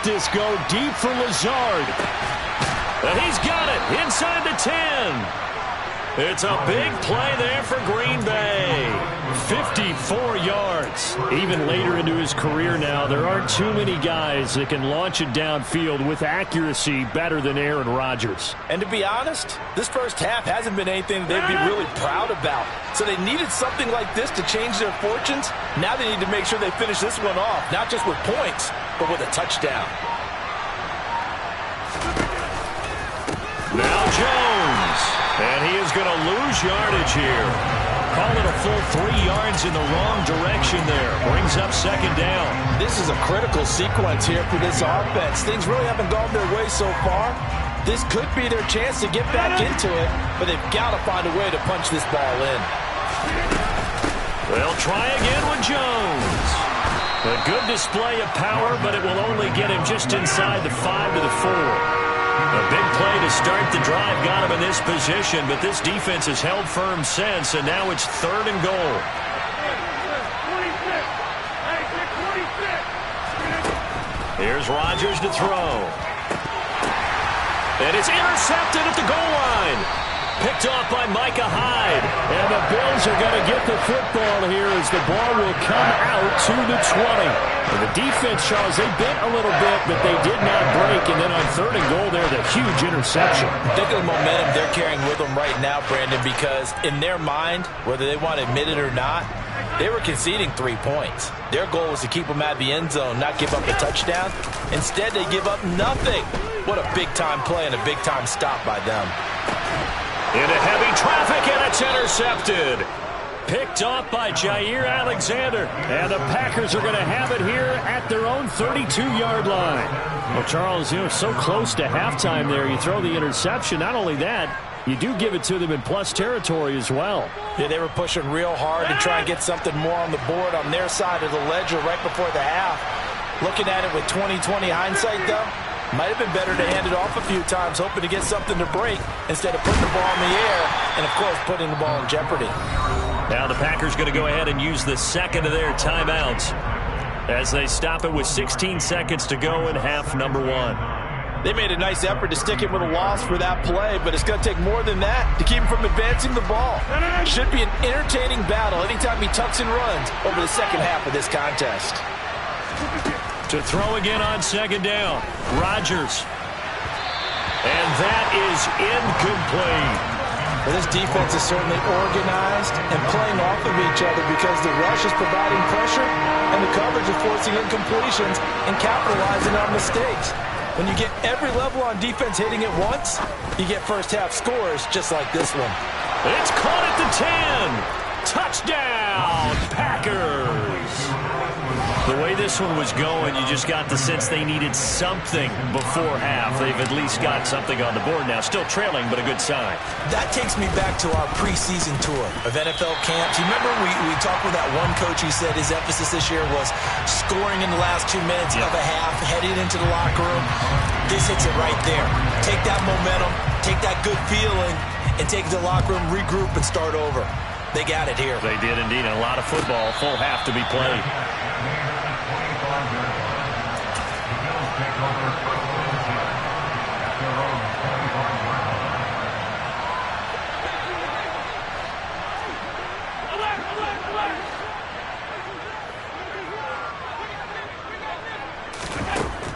This go deep for Lazard. And he's got it inside the 10. It's a big play there for Green Bay. 54 yards. Even later into his career now, there aren't too many guys that can launch it downfield with accuracy better than Aaron Rodgers. And to be honest, this first half hasn't been anything they'd be really proud about. So they needed something like this to change their fortunes. Now they need to make sure they finish this one off, not just with points, but with a touchdown. Now Jones. And he is going to lose yardage here. Call it a full 3 yards in the wrong direction there. Brings up second down. This is a critical sequence here for this offense. Things really haven't gone their way so far. This could be their chance to get back into it, but they've got to find a way to punch this ball in. They'll try again with Jones. A good display of power, but it will only get him just inside the 5 to the 4. A big play to start the drive got him in this position, but this defense has held firm since, and now it's 3rd and goal. Here's Rodgers to throw. And it's intercepted at the goal line. Picked off by Micah Hyde. And the Bills are going to get the football here as the ball will come out to the 20. And the defense, Charles, they bent a little bit, but they did not break. And then on 3rd and goal there, the huge interception. Think of the momentum they're carrying with them right now, Brandon, because in their mind, whether they want to admit it or not, they were conceding 3 points. Their goal was to keep them out of the end zone, not give up a touchdown. Instead, they give up nothing. What a big-time play and a big-time stop by them. Into heavy traffic, and it's intercepted. Picked off by Jair Alexander. And the Packers are going to have it here at their own 32-yard line. Well, Charles, so close to halftime there. You throw the interception. Not only that, you do give it to them in plus territory as well. Yeah, they were pushing real hard to try and get something more on the board on their side of the ledger right before the half. Looking at it with 20/20 hindsight, though, might have been better to hand it off a few times, hoping to get something to break instead of putting the ball in the air and, of course, putting the ball in jeopardy. Now the Packers going to go ahead and use the second of their timeouts as they stop it with 16 seconds to go in half number 1. They made a nice effort to stick him with a loss for that play, but it's going to take more than that to keep him from advancing the ball. Should be an entertaining battle anytime he tucks and runs over the second half of this contest. To throw again on second down, Rodgers. And that is incomplete. Well, this defense is certainly organized and playing off of each other because the rush is providing pressure and the coverage is forcing incompletions and capitalizing on mistakes. When you get every level on defense hitting at once, you get first half scores just like this one. It's caught at the 10. Touchdown, Packers. The way this one was going, you just got the sense they needed something before half. They've at least got something on the board now. Still trailing, but a good sign. That takes me back to our preseason tour of NFL camps. You remember we talked with that one coach who said his emphasis this year was scoring in the last 2 minutes of a half, heading into the locker room. This hits it right there. Take that momentum, take that good feeling, and take it to the locker room, regroup, and start over. They got it here. They did indeed. A lot of football, full half to be played.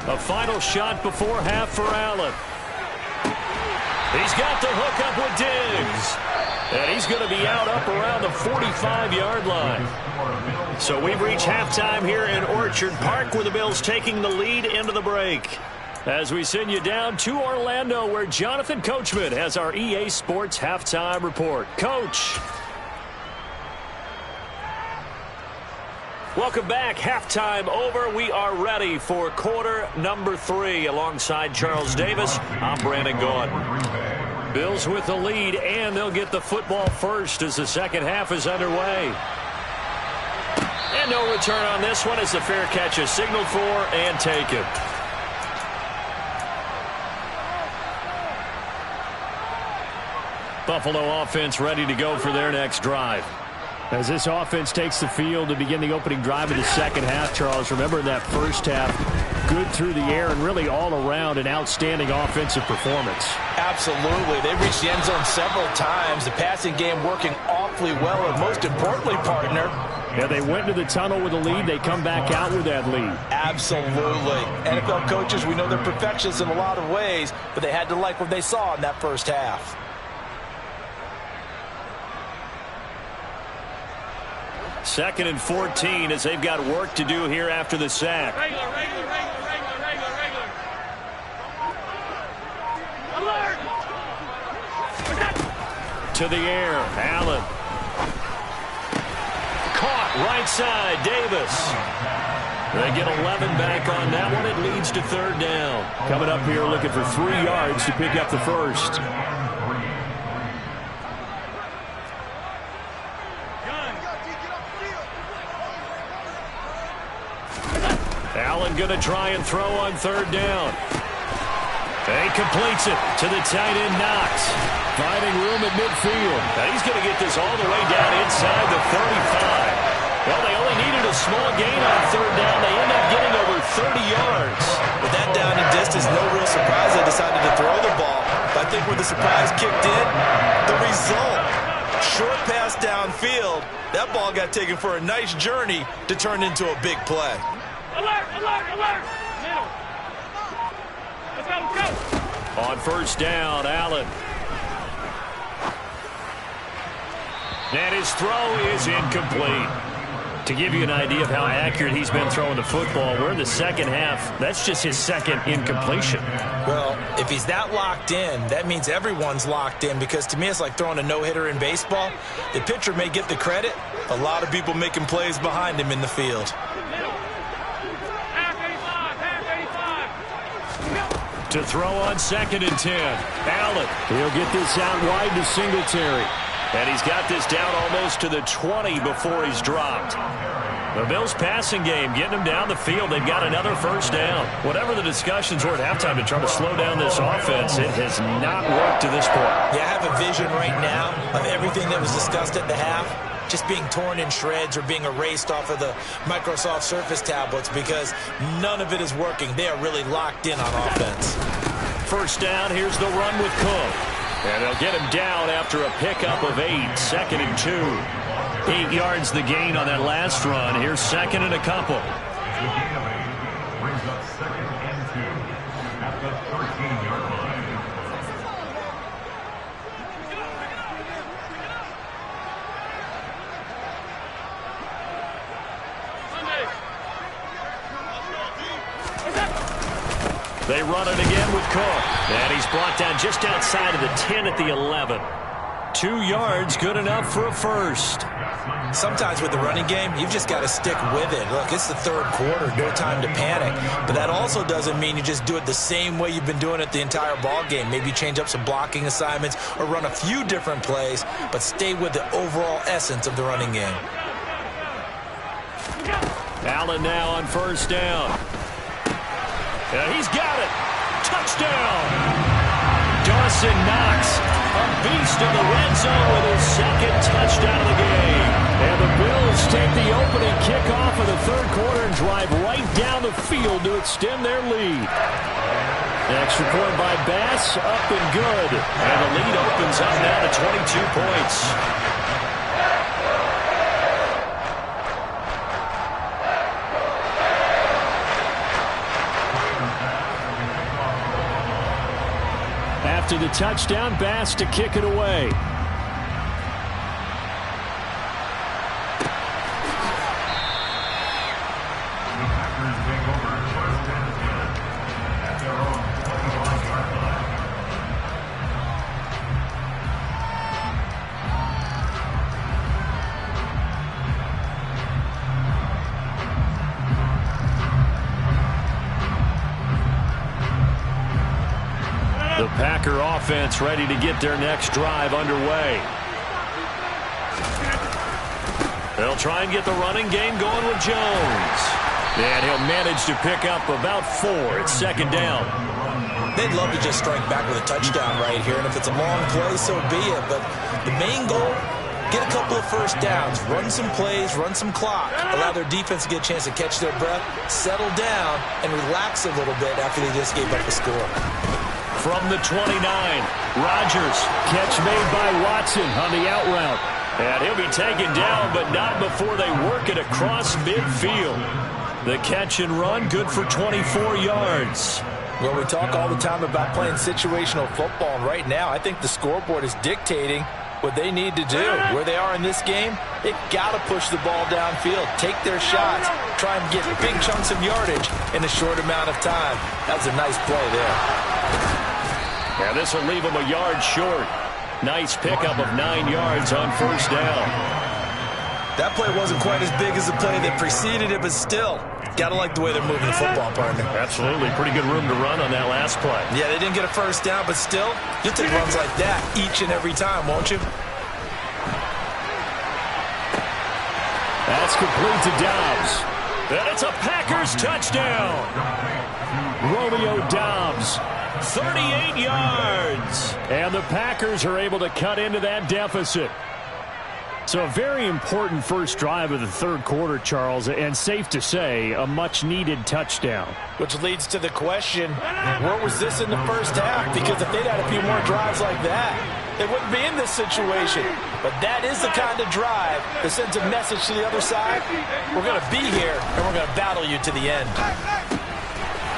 A final shot before half for Allen. He's got the hook up with Diggs. And he's going to be out up around the 45-yard line. So we've reached halftime here in Orchard Park with the Bills taking the lead into the break. As we send you down to Orlando where Jonathan Coachman has our EA Sports halftime report. Coach. Welcome back. Halftime over. We are ready for quarter number 3. Alongside Charles Davis, I'm Brandon Gaudin. Bills with the lead, and they'll get the football first as the second half is underway. And no return on this one as the fair catch is signaled for and taken. Buffalo offense ready to go for their next drive. As this offense takes the field to begin the opening drive of the second half, Charles, remember in that first half, good through the air and really all around an outstanding offensive performance. Absolutely. They reached the end zone several times. The passing game working awfully well, and most importantly, partner, yeah, they went to the tunnel with a lead. They come back out with that lead. Absolutely. NFL coaches, we know they're perfectionists in a lot of ways, but they had to like what they saw in that first half. Second and 14 as they've got work to do here after the sack. Regular. Alert! To the air, Allen. Caught right side, Davis. They get 11 back on that one. It leads to third down. Coming up here looking for 3 yards to pick up the first. Allen going to try and throw on third down. He completes it to the tight end, Knox. Finding room at midfield. Now he's going to get this all the way down inside the 35. Well, they only needed a small gain on third down. They end up getting over 30 yards. With that down and distance, no real surprise they decided to throw the ball. But I think where the surprise kicked in, the result. Short pass downfield. That ball got taken for a nice journey to turn into a big play. Alert! Middle. Let's go. On first down, Allen. And his throw is incomplete. To give you an idea of how accurate he's been throwing the football, we're in the second half. That's just his second incompletion. Well, if he's that locked in, that means everyone's locked in, because to me it's like throwing a no-hitter in baseball. The pitcher may get the credit. A lot of people making plays behind him in the field. To throw on second and 10. Allen. He'll get this out wide to Singletary. And he's got this down almost to the 20 before he's dropped. The Bills' passing game getting them down the field. They've got another first down. Whatever the discussions were at halftime to try to slow down this offense, it has not worked to this point. Yeah, I have a vision right now of everything that was discussed at the half just being torn in shreds or being erased off of the Microsoft Surface tablets, because none of it is working. They are really locked in on offense. First down, here's the run with Cook. And they'll get him down after a pickup of 8, second and 2. 8 yards the gain on that last run. Here's second and a couple. Brings up second and 2 at the 13-yard line. They run it again with Cook. And he's brought down just outside of the 10 at the 11. 2 yards, good enough for a first. Sometimes with the running game, you've just got to stick with it. Look, it's the third quarter, no time to panic. But that also doesn't mean you just do it the same way you've been doing it the entire ball game. Maybe change up some blocking assignments or run a few different plays, but stay with the overall essence of the running game. Allen now on first down. And he's got it. Touchdown. Dawson Knox, a beast in the red zone with his second touchdown of the game. And the Bills take the opening kickoff of the third quarter and drive right down the field to extend their lead. The extra point by Bass, up and good. And the lead opens up now to 22 points. After the touchdown, Bass to kick it away. The Packer offense ready to get their next drive underway. They'll try and get the running game going with Jones. And he'll manage to pick up about 4. It's second down. They'd love to just strike back with a touchdown right here, and if it's a long play, so be it. But the main goal, get a couple of first downs, run some plays, run some clock, allow their defense to get a chance to catch their breath, settle down, and relax a little bit after they just gave up a score. From the 29, Rodgers, catch made by Watson on the out route. And he'll be taken down, but not before they work it across midfield. The catch and run, good for 24 yards. Well, we talk all the time about playing situational football, and right now I think the scoreboard is dictating what they need to do. Where they are in this game, they've got to push the ball downfield, take their shots, try and get big chunks of yardage in a short amount of time. That was a nice play there. Yeah, this will leave them a yard short. Nice pickup of 9 yards on first down. That play wasn't quite as big as the play that preceded it, but still, got to like the way they're moving the football, partner. Absolutely. Pretty good room to run on that last play. Yeah, they didn't get a first down, but still, you'll take runs like that each and every time, won't you? That's complete to Dobbs. And it's a Packers touchdown. Romeo Dobbs, 38 yards. And the Packers are able to cut into that deficit. So a very important first drive of the third quarter, Charles, and safe to say, a much-needed touchdown. Which leads to the question, where was this in the first half? Because if they'd had a few more drives like that, they wouldn't be in this situation. But that is the kind of drive that sends a message to the other side. We're going to be here, and we're going to battle you to the end.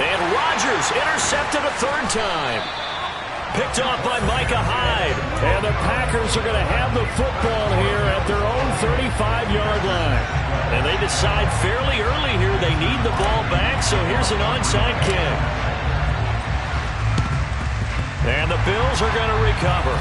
And Rodgers intercepted a third time. Picked off by Micah Hyde. And the Packers are going to have the football here at their own 35-yard line. And they decide fairly early here they need the ball back, so here's an onside kick. And the Bills are going to recover.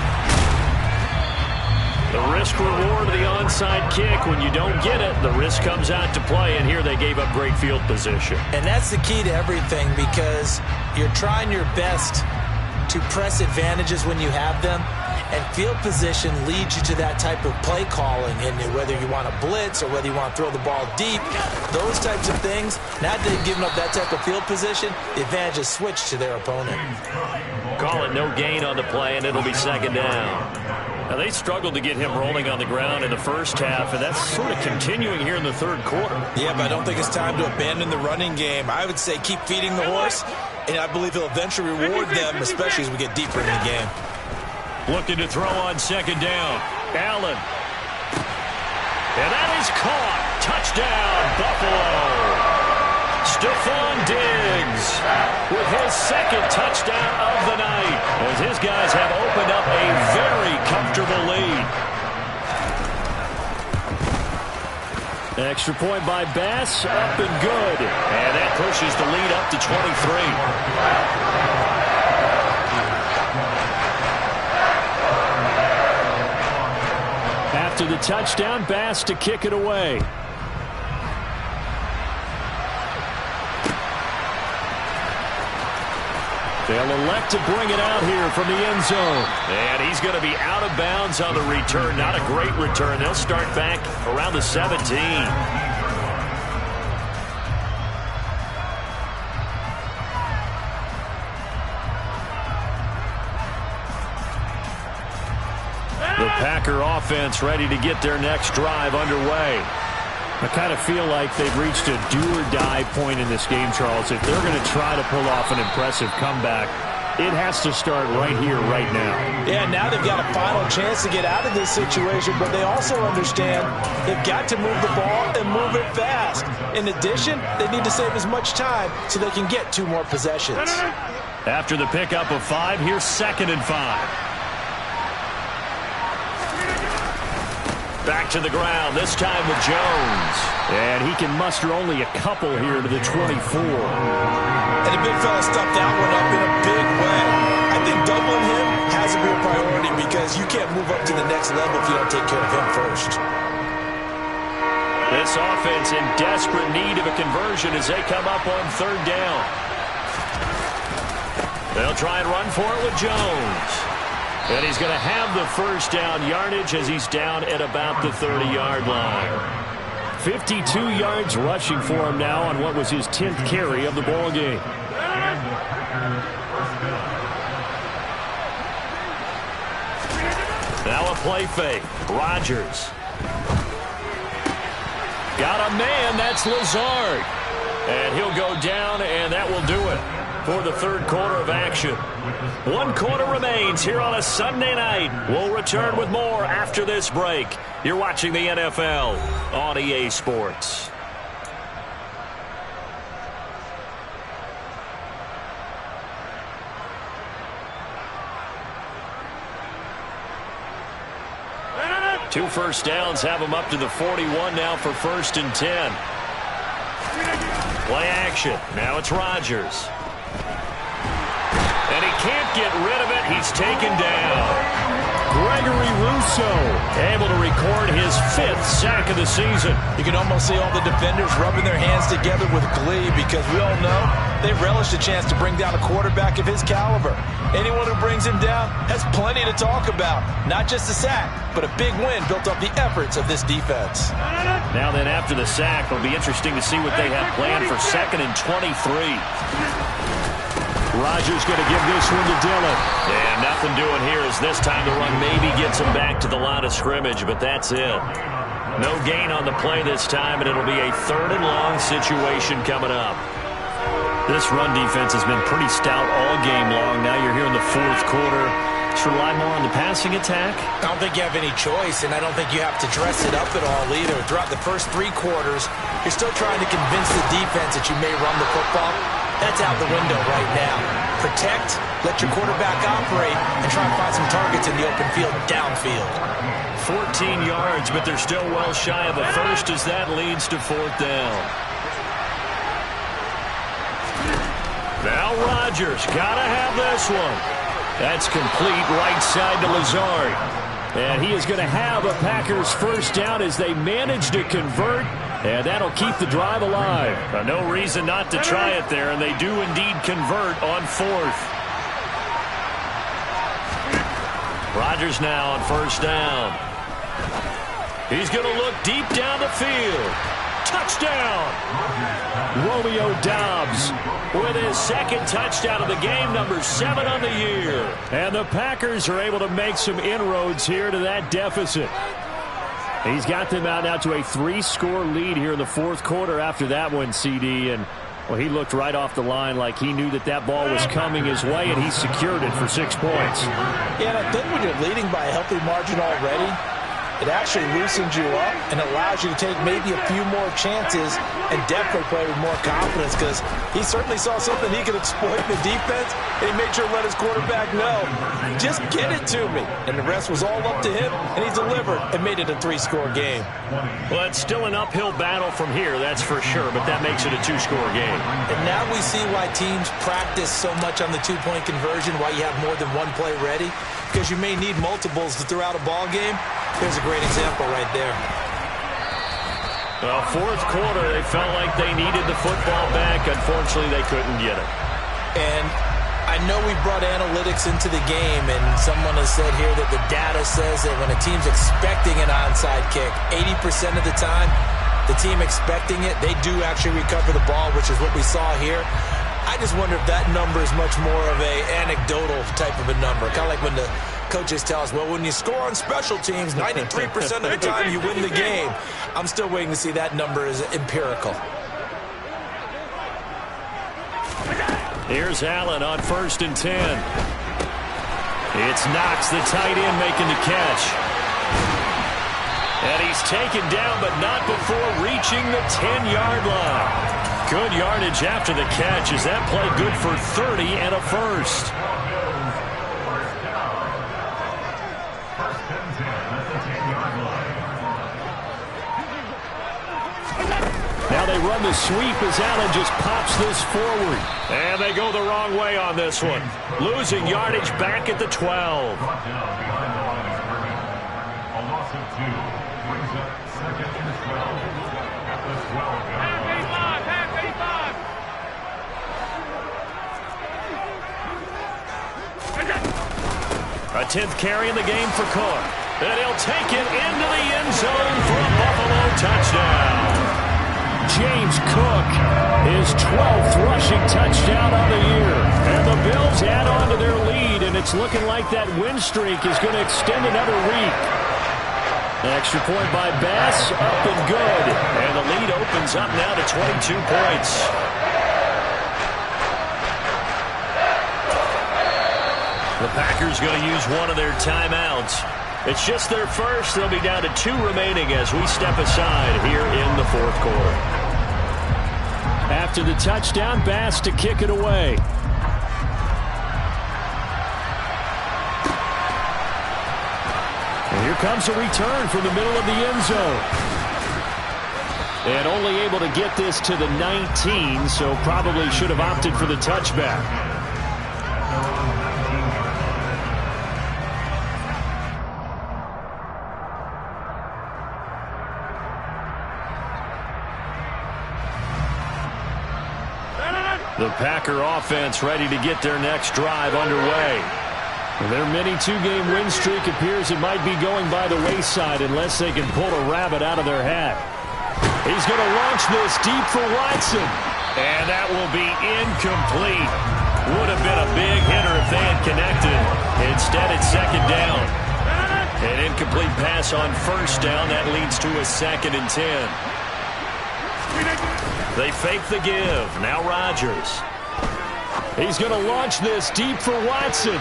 The risk-reward of the onside kick, when you don't get it, the risk comes out to play, and here they gave up great field position. And that's the key to everything, because you're trying your best to press advantages when you have them, and field position leads you to that type of play calling, and whether you want to blitz or whether you want to throw the ball deep, those types of things. Now that they've given up that type of field position, the advantage is switched to their opponent. Call it no gain on the play, and it'll be second down. Now, they struggled to get him rolling on the ground in the first half, and that's sort of continuing here in the third quarter. Yeah, but I don't think it's time to abandon the running game. I would say keep feeding the horse, and I believe he'll eventually reward them, especially as we get deeper in the game. Looking to throw on second down. Allen. And that is caught. Touchdown, Buffalo. Stephon Diggs with his second touchdown of the night, as his guys have opened up a very comfortable lead. Extra point by Bass, up and good. And that pushes the lead up to 23. After the touchdown, Bass to kick it away. They'll elect to bring it out here from the end zone. And he's going to be out of bounds on the return. Not a great return. They'll start back around the 17. The Packer offense ready to get their next drive underway. I kind of feel like they've reached a do-or-die point in this game, Charles. If they're going to try to pull off an impressive comeback, it has to start right here, right now. Yeah, now they've got a final chance to get out of this situation, but they also understand they've got to move the ball and move it fast. In addition, they need to save as much time so they can get 2 more possessions. After the pickup of 5, here's 2nd and 5. Back to the ground, this time with Jones. And he can muster only a couple here to the 24. And the big fella stuffed that one up in a big way. I think doubling him has to be a priority, because you can't move up to the next level if you don't take care of him first. This offense in desperate need of a conversion as they come up on 3rd down. They'll try and run for it with Jones. And he's going to have the first down yardage as he's down at about the 30-yard line. 52 yards rushing for him now on what was his 10th carry of the ball game. Now a play fake. Rodgers. Got a man. That's Lazard. And he'll go down, and that will do it for the third quarter of action. 1 quarter remains here on a Sunday night. We'll return with more after this break. You're watching the NFL on EA Sports. Two first downs have them up to the 41 now for 1st and 10. Play action. Now it's Rodgers. And he can't get rid of it. He's taken down. Gregory Rousseau able to record his 5th sack of the season. You can almost see all the defenders rubbing their hands together with glee because we all know they relish a chance to bring down a quarterback of his caliber. Anyone who brings him down has plenty to talk about. Not just a sack, but a big win built off the efforts of this defense. Now then, after the sack, it'll be interesting to see what they have planned for 2nd and 23. Rodgers going to give this one to Dillon. And nothing doing here as this time the run maybe gets him back to the line of scrimmage, but that's it. No gain on the play this time, and it'll be a 3rd and long situation coming up. This run defense has been pretty stout all game long. Now you're here in the 4th quarter. Just rely more on the passing attack? I don't think you have any choice, and I don't think you have to dress it up at all either. Throughout the first 3 quarters, you're still trying to convince the defense that you may run the football. That's out the window right now. Protect, let your quarterback operate, and try and find some targets in the open field downfield. 14 yards, but they're still well shy of a first as that leads to 4th down. Now Rodgers, gotta have this one. That's complete right side to Lazard. And he is going to have a Packers first down as they manage to convert. And that'll keep the drive alive. No reason not to try it there, and they do indeed convert on 4th. Rodgers now on 1st down. He's going to look deep down the field. Touchdown! Romeo Doubs with his 2nd touchdown of the game, number 7 on the year. And the Packers are able to make some inroads here to that deficit. He's got them out now to a 3-score lead here in the 4th quarter after that one, CD. And, well, he looked right off the line like he knew that that ball was coming his way, and he secured it for 6 points. Yeah, and I think when you're leading by a healthy margin already, it actually loosens you up and allows you to take maybe a few more chances and definitely play with more confidence because he certainly saw something he could exploit in the defense, and he made sure to let his quarterback know, just get it to me. And the rest was all up to him, and he delivered and made it a 3-score game. Well, it's still an uphill battle from here, that's for sure, but that makes it a 2-score game. And now we see why teams practice so much on the 2-point conversion, why you have more than one play ready, because you may need multiples to throw out a ball game. Here's a great example right there. Well, 4th quarter, they felt like they needed the football back. Unfortunately, they couldn't get it. And I know we brought analytics into the game, and someone has said here that the data says that when a team's expecting an onside kick, 80% of the time, the team expecting it, they do actually recover the ball, which is what we saw here. I just wonder if that number is much more of a anecdotal type of a number. Kind of like when the coaches tell us, well, when you score on special teams, 93% of the time you win the game. I'm still waiting to see that number is empirical. Here's Allen on 1st and 10. It's Knox, the tight end, making the catch. And he's taken down, but not before reaching the 10-yard line. Good yardage after the catch. Is that play good for 30 and a first? Now they run the sweep as Allen just pops this forward. And they go the wrong way on this one. Losing yardage back at the 12. A loss of 2 brings up 2nd and 12 at the 12-yard line. A 10th carry in the game for Cook. And he'll take it into the end zone for a Buffalo touchdown. James Cook, his 12th rushing touchdown of the year. And the Bills add on to their lead, and it's looking like that win streak is going to extend another week. Extra point by Bass, up and good. And the lead opens up now to 22 points. The Packers going to use one of their timeouts. It's just their first. They'll be down to 2 remaining as we step aside here in the fourth quarter. After the touchdown, Bass to kick it away. And here comes a return from the middle of the end zone. And only able to get this to the 19, so probably should have opted for the touchback. The Packer offense ready to get their next drive underway. Their mini 2-game win streak appears it might be going by the wayside unless they can pull a rabbit out of their hat. He's going to launch this deep for Watson. And that will be incomplete. Would have been a big hitter if they had connected. Instead, it's second down. An incomplete pass on first down. That leads to a 2nd and 10. They fake the give. Now Rodgers. He's going to launch this deep for Watson.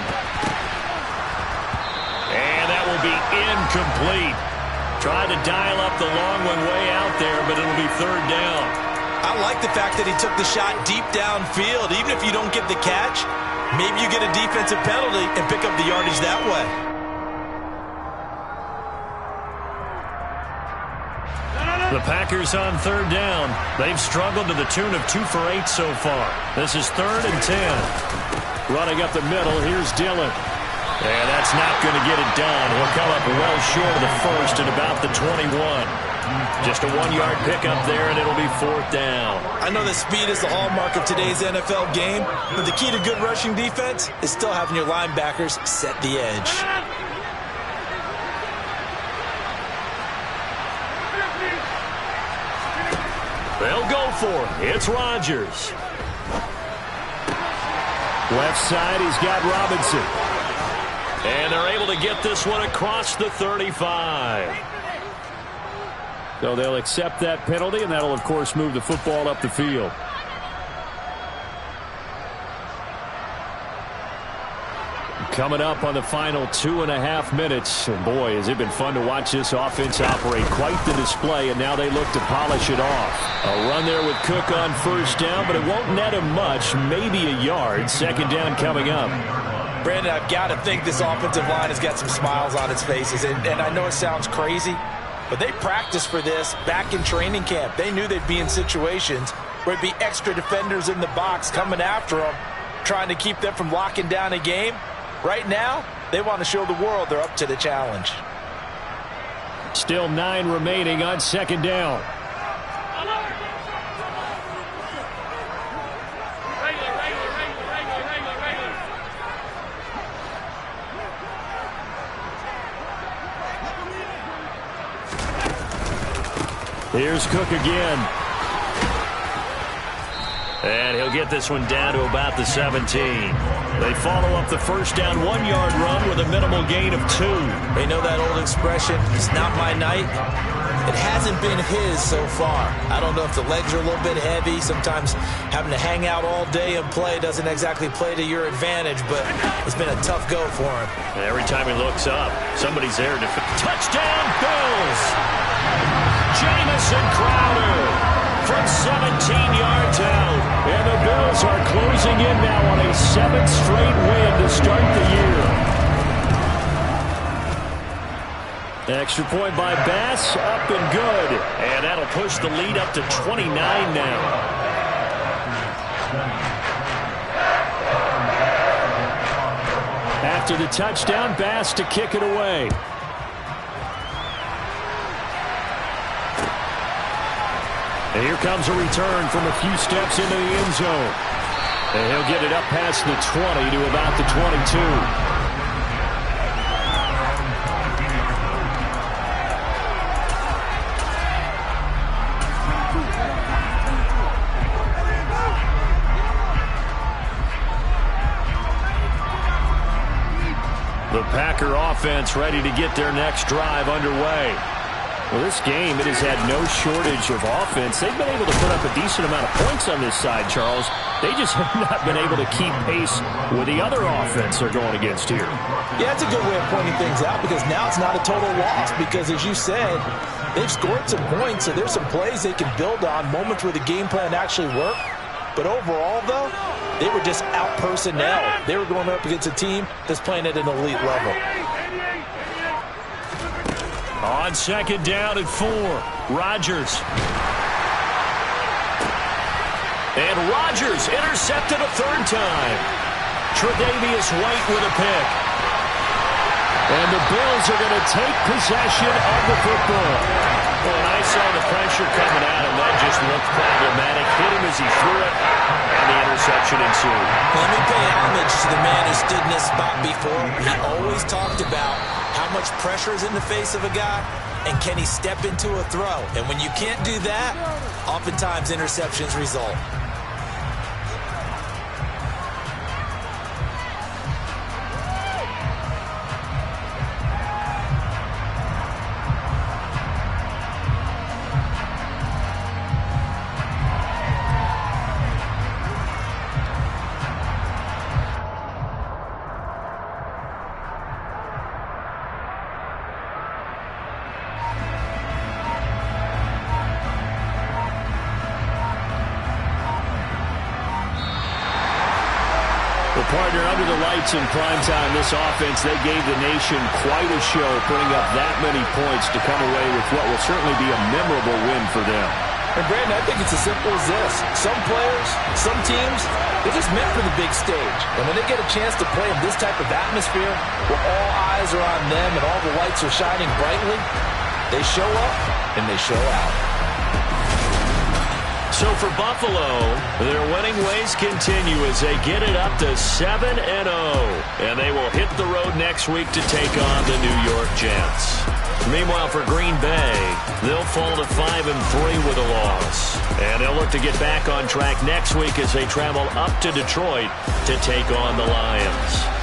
And that will be incomplete. Tried to dial up the long one way out there, but it'll be 3rd down. I like the fact that he took the shot deep downfield. Even if you don't get the catch, maybe you get a defensive penalty and pick up the yardage that way. The Packers on 3rd down. They've struggled to the tune of 2 for 8 so far. This is 3rd and 10. Running up the middle, here's Dillon. And that's not going to get it done. He'll come up well short of the first at about the 21. Just a 1-yard pickup there, and it'll be 4th down. I know that speed is the hallmark of today's NFL game, but the key to good rushing defense is still having your linebackers set the edge. They'll go for it. It's Rodgers. Left side, he's got Robinson. And they're able to get this one across the 35. So they'll accept that penalty, and that'll, of course, move the football up the field. Coming up on the final 2.5 minutes. And boy, has it been fun to watch this offense operate. Quite the display, and now they look to polish it off. A run there with Cook on first down, but it won't net him much. Maybe a yard. 2nd down coming up. Brandon, I've got to think this offensive line has got some smiles on its faces. And I know it sounds crazy, but they practiced for this back in training camp. They knew they'd be in situations where it'd be extra defenders in the box coming after them, trying to keep them from locking down a game. Right now, they want to show the world they're up to the challenge. Still 9 remaining on 2nd down. Here's Cook again. And he'll get this one down to about the 17. They follow up the first down 1-yard run with a minimal gain of 2. They know that old expression, it's not my night. It hasn't been his so far. I don't know if the legs are a little bit heavy. Sometimes having to hang out all day and play doesn't exactly play to your advantage, but it's been a tough go for him. And every time he looks up, somebody's there to touchdown Bills! Jamison Crowder from 17 yards out. And the Bills are closing in now on a 7th straight win to start the year. Extra point by Bass, up and good. And that'll push the lead up to 29 now. After the touchdown, Bass to kick it away. And here comes a return from a few steps into the end zone. And he'll get it up past the 20 to about the 22. The Packer offense ready to get their next drive underway. Well, this game, it has had no shortage of offense. They've been able to put up a decent amount of points on this side, Charles. They just have not been able to keep pace with the other offense they're going against here. Yeah, it's a good way of pointing things out because now it's not a total loss because, as you said, they've scored some points, so there's some plays they can build on, moments where the game plan actually worked. But overall, though, they were just out-personnel. They were going up against a team that's playing at an elite level. On second down at 4, Rodgers. And Rodgers intercepted a third time. Tre'Davious White with a pick. And the Bills are going to take possession of the football. Well, and I saw the pressure coming at him. That just looked problematic. Hit him as he threw it, and the interception ensued. Let me pay homage to the man who stood in this spot before. He always talked about how much pressure is in the face of a guy, and can he step into a throw. And when you can't do that, oftentimes interceptions result. Partner, under the lights in primetime, this offense, they gave the nation quite a show, putting up that many points to come away with what will certainly be a memorable win for them. And Brandon, I think it's as simple as this. Some players, some teams, they're just meant for the big stage. And when they get a chance to play in this type of atmosphere, where all eyes are on them and all the lights are shining brightly, they show up and they show out. So for Buffalo, their winning ways continue as they get it up to 7-0. And they will hit the road next week to take on the New York Jets. Meanwhile, for Green Bay, they'll fall to 5-3 with a loss. And they'll look to get back on track next week as they travel up to Detroit to take on the Lions.